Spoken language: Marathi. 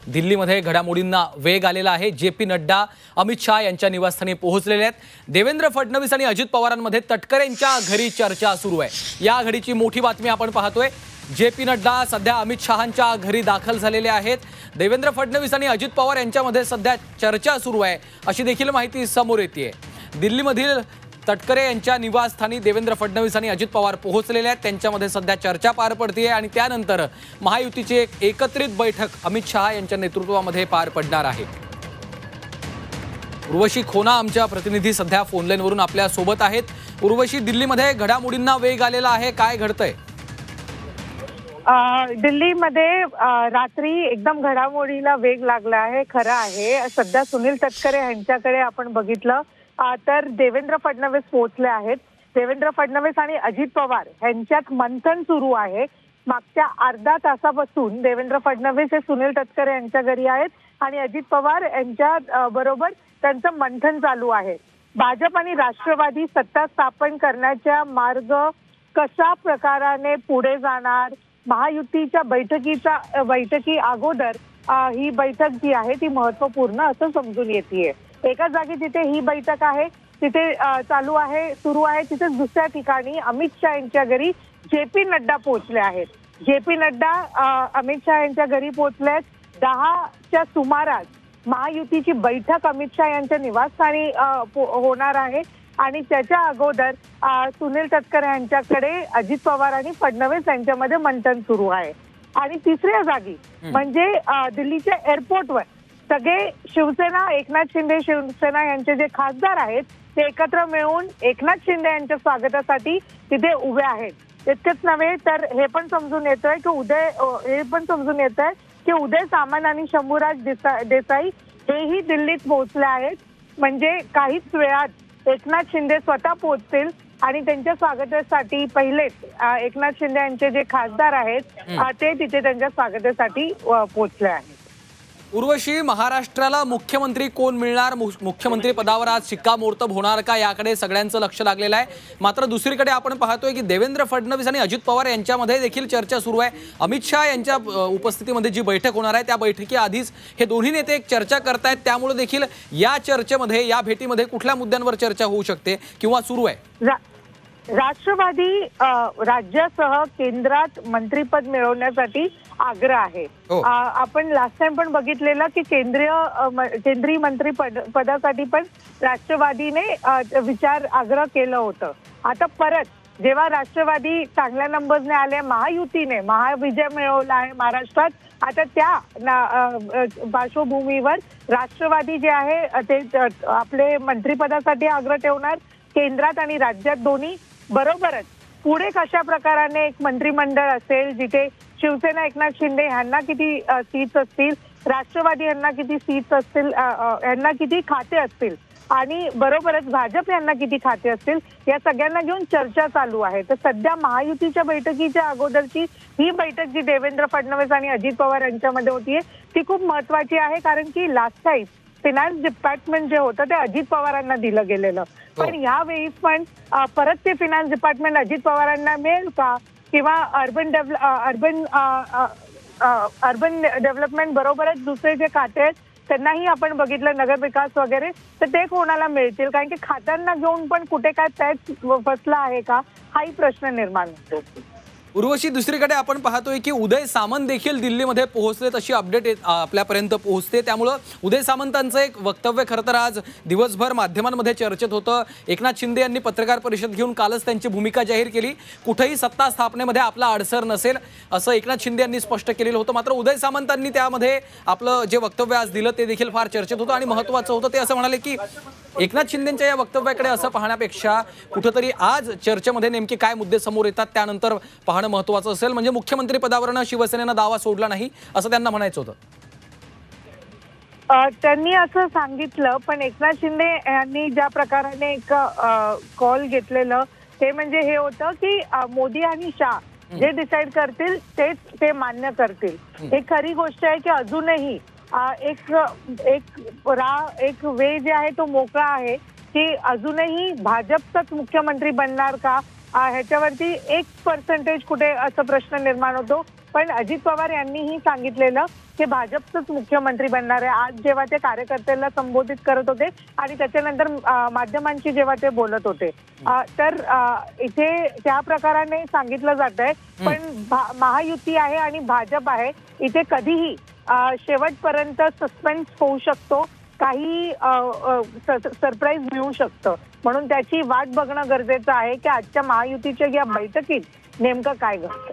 दिल्लीमध्ये घडामोडींना वेग आलेला आहे। जे.पी. नड्डा अमित शाह यांच्या निवासस्थानी पोहोचलेले आहेत। देवेंद्र फडणवीस आणि अजित पवारांमध्ये तटकरेंच्या घरी चर्चा सुरू आहे। या घडीची मोठी बातमी आपण पाहतोय। जे.पी. नड्डा सध्या अमित शाहांच्या घरी दाखल झालेले आहेत। देवेंद्र फडणवीस आणि अजित पवार यांच्यामध्ये सध्या चर्चा सुरू आहे अशी देखील माहिती समोर येते। दिल्लीमधील तटकरे यांच्या निवासस्थानी देवेंद्र फडणवीस आणि अजित पवार पोहोचलेले आहेत। त्यांच्यामध्ये सध्या चर्चा पार पडते आणि त्यानंतर महायुतीची एक एकत्रित बैठक अमित शाह यांच्या नेतृत्वामध्ये पार पडणार आहे। उर्वशी खोना आमच्या प्रतिनिधी सध्या फोन लाईनवरून आपल्या सोबत आहेत। उर्वशी, दिल्लीमध्ये घडामोडींना वेग आलेला आहे, काय घडतंय? दिल्लीमध्ये रात्री एकदम घडामोडीला वेग लागला आहे। खरं आहे, सध्या सुनील तटकरे यांच्याकडे आपण बघितलं तर देवेंद्र फडणवीस पोहोचले आहेत। देवेंद्र फडणवीस आणि अजित पवार यांच्यात मंथन सुरू आहे। मागच्या अर्धा तासापासून देवेंद्र फडणवीस हे सुनील तटकरे यांच्या घरी आहेत आणि अजित पवार यांच्या बरोबर त्यांचं मंथन चालू आहे। भाजप आणि राष्ट्रवादी सत्ता स्थापन करण्याच्या मार्ग कशा प्रकाराने पुढे जाणार, महायुतीच्या बैठकी अगोदर ही बैठक जी आहे ती महत्त्वपूर्ण असं समजून येते। एका जागी जिथे ही बैठक आहे तिथे सुरू आहे तिथे दुसऱ्या ठिकाणी अमित शाह यांच्या घरी जे.पी. नड्डा पोहोचले आहेत। जे.पी. नड्डा अमित शाह यांच्या घरी पोहोचलेत। 10च्या सुमारास महायुतीची बैठक अमित शाह यांच्या निवासस्थानी होणार आहे आणि त्याच्या अगोदर सुनील तटकरे यांच्याकडे अजित पवार आणि फडणवीस यांच्यामध्ये मंथन सुरू आहे। आणि तिसऱ्या जागी म्हणजे दिल्लीच्या एअरपोर्टवर सगळे शिवसेना, एकनाथ शिंदे शिवसेना यांचे जे खासदार आहेत ते एकत्र मिळून एकनाथ शिंदे यांच्या स्वागतासाठी तिथे उभे आहेत। इतकेच नव्हे तर हे पण समजून येतंय की उदय सामंत आणि शंभूराज देसाई हेही दिल्लीत पोहोचले आहेत। म्हणजे काहीच वेळात एकनाथ शिंदे स्वतः पोहोचतील आणि त्यांच्या स्वागतासाठी पहिलेच एकनाथ शिंदे यांचे जे खासदार आहेत ते तिथे त्यांच्या स्वागतासाठी पोहोचले आहेत। उर्वशी, महाराष्ट्राला मुख्यमंत्री कोण मिळणार, मुख्यमंत्री पदावर आज शिक्कामोर्तब होणार का, याकडे सगळ्यांचं लक्ष लागलेलं आहे। मात्र दुसरीकडे आपण पाहतोय की देवेंद्र फडणवीस आणि अजित पवार यांच्यामध्ये देखील चर्चा सुरू आहे। अमित शाह यांच्या उपस्थितीमध्ये जी बैठक होणार आहे त्या बैठकी आधीच हे दोन्ही नेते एक चर्चा करतायत। त्यामुळे देखील या चर्चेमध्ये, या भेटीमध्ये कुठल्या मुद्द्यांवर चर्चा होऊ शकते किंवा सुरू आहे? राष्ट्रवादी राज्यासह केंद्रात मंत्रीपद मिळवण्यासाठी आग्रह आहे। आपण लास्ट टाइम पण बघितलेलं की केंद्रीय मंत्री पदासाठी पण राष्ट्रवादीने आग्रह केलं होतं। आता परत जेव्हा राष्ट्रवादी चांगल्या नंबरने आले, महायुतीने महाविजय मिळवला आहे महाराष्ट्रात, आता त्या पार्श्वभूमीवर राष्ट्रवादी जे आहे ते आपले मंत्रिपदासाठी आग्रह ठेवणार केंद्रात आणि राज्यात दोन्ही। बरोबरच पुढे कशा प्रकाराने एक मंत्रिमंडळ असेल जिथे शिवसेना एकनाथ शिंदे यांना किती सीट्स असतील, राष्ट्रवादी यांना किती सीट्स असतील, यांना किती खाते असतील आणि बरोबरच भाजप यांना किती खाते असतील, या सगळ्यांना घेऊन चर्चा चालू आहे। तर सध्या महायुतीच्या बैठकीच्या अगोदरची ही बैठक जी देवेंद्र फडणवीस आणि अजित पवार यांच्यामध्ये होतीये ती खूप महत्वाची आहे। कारण की लास्ट टाइम फायनान्स डिपार्टमेंट जे होतं ते अजित पवारांना दिलं गेलेलं, पण यावेळी पण परत ते फायनान्स डिपार्टमेंट अजित पवारांना मिळेल का, किंवा अर्बन डेव्हलपमेंट बरोबरच दुसरे जे खाते आहेत त्यांनाही आपण बघितलं नगर विकास वगैरे, तर ते कोणाला मिळतील? कारण की खात्यांना घेऊन पण कुठे काय टॅक्स फसला आहे का, हाही प्रश्न निर्माण होतो। उर्वशी, दुसरीकडे आपण पाहतोय की उदय सामंत देखील दिल्लीमध्ये पोहोचलेत अशी अपडेट आपल्यापर्यंत पोहोचते। त्यामुळे उदय सामंतांचं एक वक्तव्य खरं तर आज दिवसभर माध्यमांमध्ये चर्चेत होतं। एकनाथ शिंदे यांनी पत्रकार परिषद घेऊन कालच त्यांची भूमिका जाहीर केली। कुठेही सत्ता स्थापनेमध्ये आपला अडसर नसेल असं एकनाथ शिंदे यांनी स्पष्ट केलेलं होतं। मात्र उदय सामंतांनी त्यामध्ये आपलं जे वक्तव्य आज दिलं ते देखील फार चर्चेत होतं आणि महत्त्वाचं होतं। ते असं म्हणाले की एकनाथ शिंदेंच्या या वक्तव्याकडे असं पाहण्यापेक्षा कुठेतरी आज चर्चेमध्ये नेमके काय मुद्दे समोर येतात त्यानंतर पाहणं महत्त्वाचं असेल। म्हणजे मुख्यमंत्री पदावरनं शिवसेनेनं दावा सोडला नाही असं त्यांना म्हणायचं होतं। त्यांनी असं सांगितलं, पण एकनाथ शिंदे यांनी ज्या प्रकाराने एक कॉल घेतलेलं ते म्हणजे हे होतं की मोदी आणि शाह जे डिसाईड करतील तेच ते मान्य करतील। हे खरी गोष्ट आहे की अजूनही एक वे जे आहे तो मोकळा आहे की अजूनही भाजपचाच मुख्यमंत्री बनणार का, ह्याच्यावरती 1% कुठे असा प्रश्न निर्माण होतो। पण अजित पवार यांनीही सांगितलेलं की भाजपचंच मुख्यमंत्री बनणार आहे. आज जेव्हा ते कार्यकर्त्याला संबोधित करत होते आणि त्याच्यानंतर माध्यमांशी जेव्हा ते बोलत होते, तर इथे त्या प्रकाराने सांगितलं जात आहे. पण महायुती आहे आणि भाजप आहे, इथे कधीही शेवटपर्यंत सस्पेन्स होऊ शकतो, काही सरप्राईज मिळू शकतं. म्हणून त्याची वाट बघणं गरजेचं आहे की आजच्या महायुतीच्या या बैठकीत नेमकं काय घडतं.